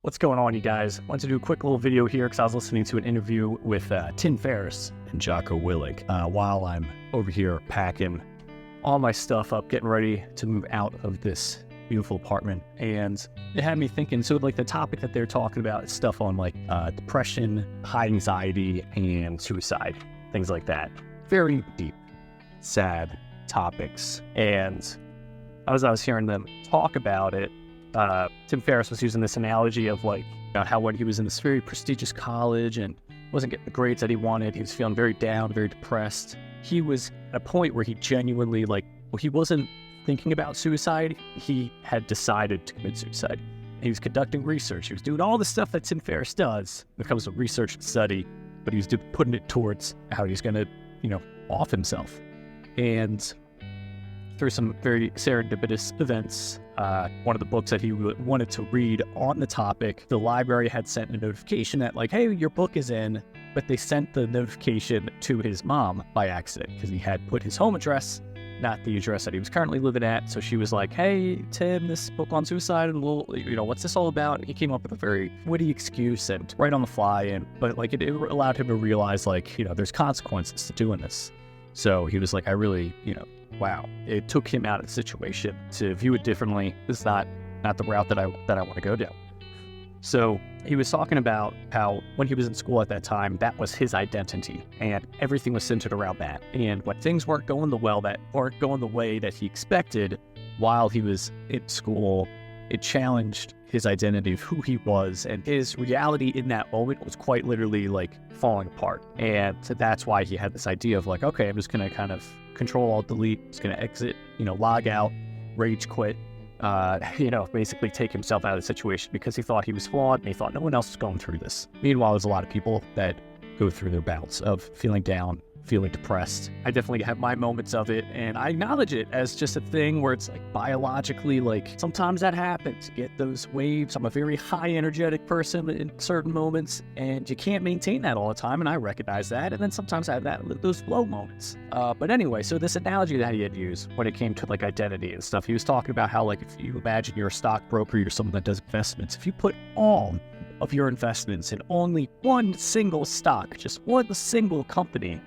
What's going on, you guys? I wanted to do a quick little video here because I was listening to an interview with Ferris and Jocko, Willink while I'm over here packing all my stuff up, getting ready to move out of this beautiful apartment. And it had me thinking, so like the topic that they're talking about is stuff on like depression, high anxiety, and suicide, things like that. Very deep, sad topics. And as I was hearing them talk about it, Ferris was using this analogy of like how when he was in this very prestigious college and wasn't getting the grades that he wanted, he was feeling very down, very depressed. He was at a point where he genuinely he wasn't thinking about suicide. He had decided to commit suicide. He was conducting research. He was doing all the stuff that Ferris does when it comes to research and study, but he was putting it towards how he's going to, off himself. And through some very serendipitous events, one of the books that he wanted to read on the topic, the library had sent a notification that like, hey, your book is in, but they sent the notification to his mom by accident because he had put his home address, not the address that he was currently living at. So she was like, hey, Tim, this book on suicide, and what's this all about? And he came up with a very witty excuse and right on the fly, but like it allowed him to realize like, there's consequences to doing this. So he was like, I really, wow. It took him out of the situation to view it differently. This is not the route that I want to go down. So he was talking about how when he was in school at that time, that was his identity and everything was centered around that. And when things weren't going the way that he expected while he was in school, it challenged his identity of who he was, and his reality in that moment was quite literally like falling apart. And so that's why he had this idea of like, okay, I'm just going to kind of control alt delete, just going to exit, log out, rage quit, basically take himself out of the situation because he thought he was flawed and he thought no one else was going through this. Meanwhile, there's a lot of people that go through their bouts of feeling down, feeling depressed. I definitely have my moments of it, and I acknowledge it as just a thing where it's like biologically, like sometimes that happens. You get those waves. I'm a very high energetic person in certain moments, and you can't maintain that all the time, and I recognize that. And then sometimes I have those low moments. But anyway, so this analogy that he had used when it came to like identity and stuff, he was talking about how like if you imagine you're a stockbroker, you're someone that does investments. If you put all of your investments in only one single stock, just one single company,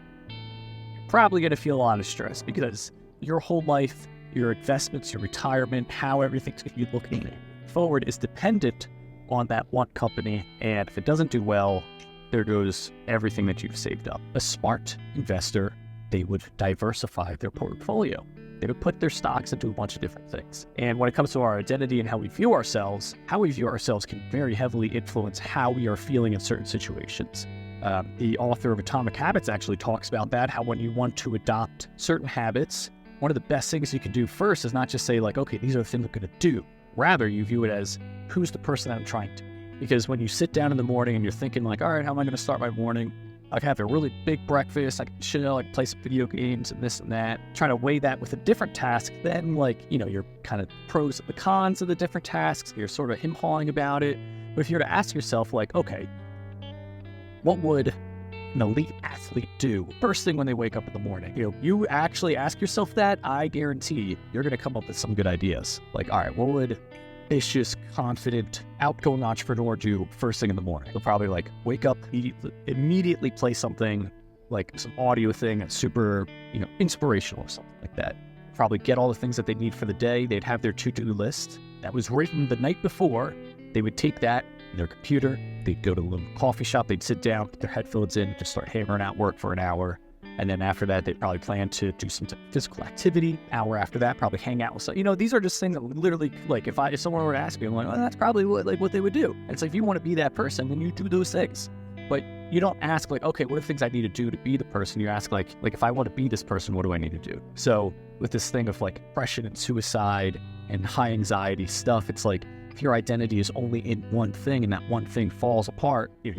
probably going to feel a lot of stress because your whole life, your investments, your retirement, how everything's going to be looking forward is dependent on that one company. And if it doesn't do well, there goes everything that you've saved up. A smart investor, they would diversify their portfolio. They would put their stocks into a bunch of different things. And when it comes to our identity and how we view ourselves can very heavily influence how we are feeling in certain situations. The author of Atomic Habits actually talks about that, how when you want to adopt certain habits, one of the best things you can do first is not just say like, okay, these are the things I'm going to do. Rather, you view it as, who's the person that I'm trying to be? Because when you sit down in the morning and you're thinking like, all right, how am I going to start my morning? I can have a really big breakfast, I can chill, I can play some video games and this and that. Trying to weigh that with a different task, then like, you're kind of pros and the cons of the different tasks. You're sort of him-hawing about it. But if you're to ask yourself like, okay, what would an elite athlete do first thing when they wake up in the morning? You actually ask yourself that, I guarantee you're going to come up with some good ideas. Like, all right, what would ambitious, confident, outgoing entrepreneur do first thing in the morning? They'll probably like wake up, immediately play something like some audio thing that's super, inspirational or something like that. Probably get all the things that they need for the day. They'd have their to-do list that was written the night before. They would take that, their computer, they'd go to a little coffee shop, they'd sit down, put their headphones in, just start hammering out work for an hour. And then after that, they'd probably plan to do some physical activity. Hour after that, probably hang out with some, these are just things that literally, like if someone were to ask me, I'm like, well, that's probably what they would do. And it's like, if you want to be that person, then you do those things. But you don't ask like, okay, what are the things I need to do to be the person? You ask like if I want to be this person, what do I need to do? So with this thing of like depression and suicide and high anxiety stuff, it's like, if your identity is only in one thing and that one thing falls apart, you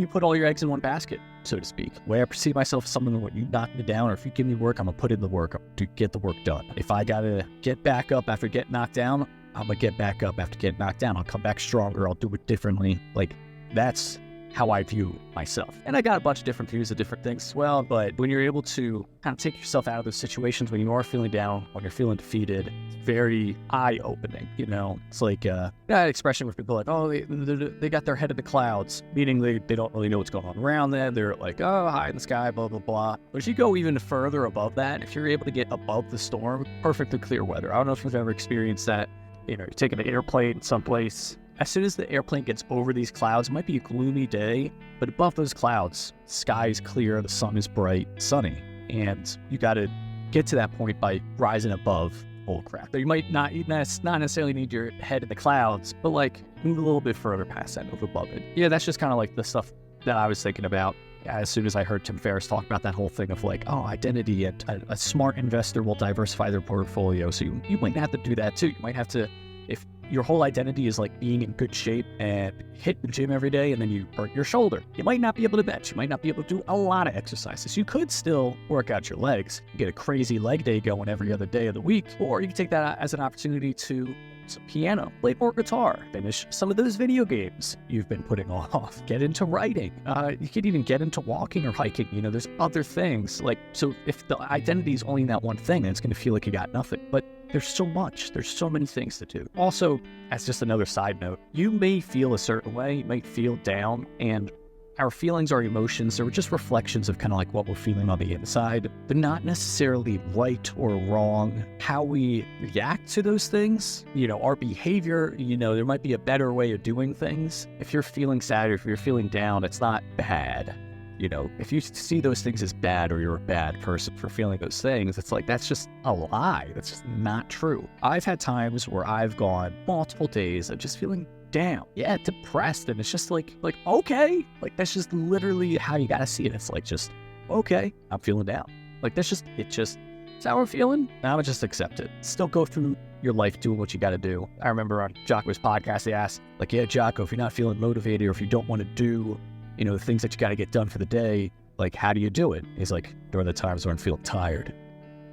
put all your eggs in one basket, so to speak. The way I perceive myself as someone, when you knock me down or if you give me work, I'm going to put in the work to get the work done. If I got to get back up after getting knocked down, I'm going to get back up after getting knocked down. I'll come back stronger. I'll do it differently. Like, that's how I view myself. And I got a bunch of different views of different things as well, but when you're able to kind of take yourself out of those situations when you are feeling down, when you're feeling defeated, it's very eye-opening, you know? It's like that expression where people are like, oh, they got their head in the clouds, meaning they don't really know what's going on around them. They're like, oh, high in the sky, blah, blah, blah. But if you go even further above that, if you're able to get above the storm, perfectly clear weather. I don't know if you've ever experienced that. You know, you're taking an airplane someplace. As soon as the airplane gets over these clouds, it might be a gloomy day, but above those clouds, the sky is clear, the sun is bright, sunny. And you got to get to that point by rising above bullcrap. You might not necessarily need your head in the clouds, but like move a little bit further past that, move above it. Yeah, that's just kind of like the stuff that I was thinking about as soon as I heard Tim Ferris talk about that whole thing of like, oh, identity, and a smart investor will diversify their portfolio. So you might have to do that too. You might have to, if your whole identity is like being in good shape and hit the gym every day and then you hurt your shoulder, you might not be able to bench. You might not be able to do a lot of exercises. You could still work out your legs, get a crazy leg day going every other day of the week, or you can take that as an opportunity to some piano, play more guitar, finish some of those video games you've been putting off, get into writing. You could even get into walking or hiking. You know, there's other things. Like, so if the identity is only that one thing, then it's going to feel like you got nothing. But there's so much. There's so many things to do. Also, as just another side note, you may feel a certain way, you might feel down, and our feelings, our emotions, they're just reflections of kind of like what we're feeling on the inside. They're not necessarily right or wrong. How we react to those things, you know, our behavior, you know, there might be a better way of doing things. If you're feeling sad or if you're feeling down, it's not bad. You know, if you see those things as bad or you're a bad person for feeling those things, it's like, that's just a lie. That's just not true. I've had times where I've gone multiple days of just feeling down, depressed, and it's just like okay, like that's just literally how you gotta see it. It's like, just okay, I'm feeling down. Like it's how we're feeling. Now I just accept it. Still go through your life doing what you gotta do. I remember on Jocko's podcast, they asked, like, yeah, Jocko, if you're not feeling motivated or if you don't want to do, you know, the things that you gotta get done for the day, like, how do you do it? He's like, during the times when I'm feeling tired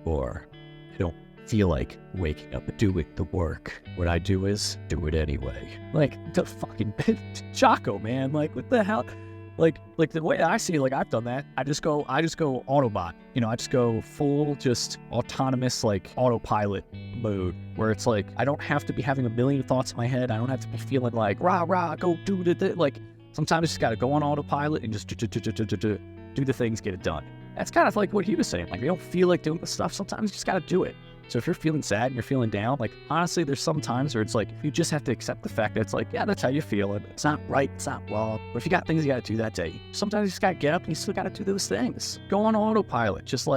or I don't feel like waking up and doing the work. What I do is do it anyway. Like, the fucking Jocko, man. Like, what the hell? Like the way I see it, like, I've done that. I just go Autobot. You know, I just go full, just autonomous, like, autopilot mode, where it's like, I don't have to be having a million thoughts in my head. I don't have to be feeling like, rah, go do the, like, sometimes I just gotta go on autopilot and just do the things, get it done. That's kind of like what he was saying. Like, you don't feel like doing the stuff, sometimes you just gotta do it. So if you're feeling sad and you're feeling down, like, honestly, there's some times where it's like, you just have to accept the fact that it's like, yeah, that's how you're feeling. It's not right, it's not wrong. But if you got things you gotta do that day, sometimes you just gotta get up and you still gotta do those things. Go on autopilot, just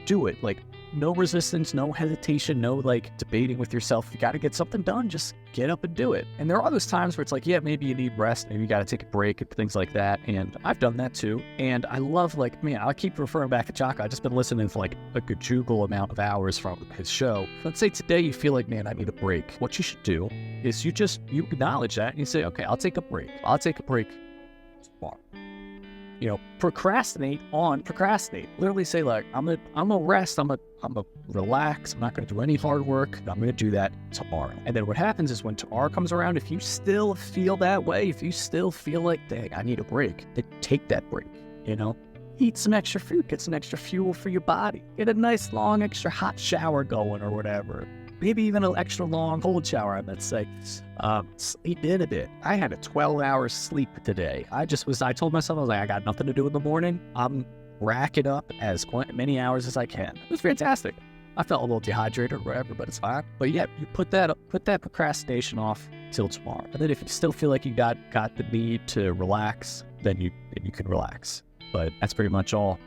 do it. Like, no resistance, no hesitation, no, like, debating with yourself. You gotta get something done, just get up and do it. And there are those times where it's like, yeah, maybe you need rest, maybe you gotta take a break and things like that. And I've done that too. And I love, like, man, I keep referring back to Jocko. I've just been listening for like a gajoogle amount of hours from his show. Let's say today you feel like, man, I need a break. What you should do is you acknowledge that and you say, okay, I'll take a break. I'll take a break tomorrow. You know, procrastinate. Literally say, like, I'm gonna rest, I'm gonna relax, I'm not gonna do any hard work, I'm gonna do that tomorrow. And then what happens is when tomorrow comes around, if you still feel that way, if you still feel like, dang, I need a break, then take that break, you know? Eat some extra food, get some extra fuel for your body, get a nice long extra hot shower going or whatever. Maybe even an extra long cold shower, I might say. Sleep in a bit. I had a 12-hour sleep today. I told myself, I was like, I got nothing to do in the morning. I'm racking up as many hours as I can. It was fantastic. I felt a little dehydrated or whatever, but it's fine. But yeah, you put that procrastination off till tomorrow. And then if you still feel like you got the need to relax, then you can relax. But that's pretty much all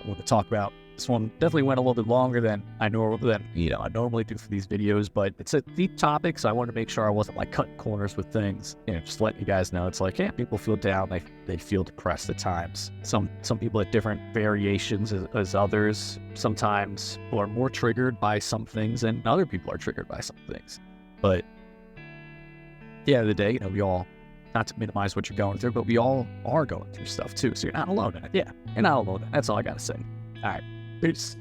I want to talk about. This one definitely went a little bit longer than I normally do for these videos, but it's a deep topic, so I wanted to make sure I wasn't like cutting corners with things. You know, just letting you guys know, it's like, yeah, people feel down, they feel depressed at times. Some people at different variations as others. Sometimes people are more triggered by some things, and other people are triggered by some things. But at the end of the day, you know, we all, not to minimize what you're going through, but we all are going through stuff too. So you're not alone in it. Yeah, you're not alone in it. That's all I gotta say. All right. Peace.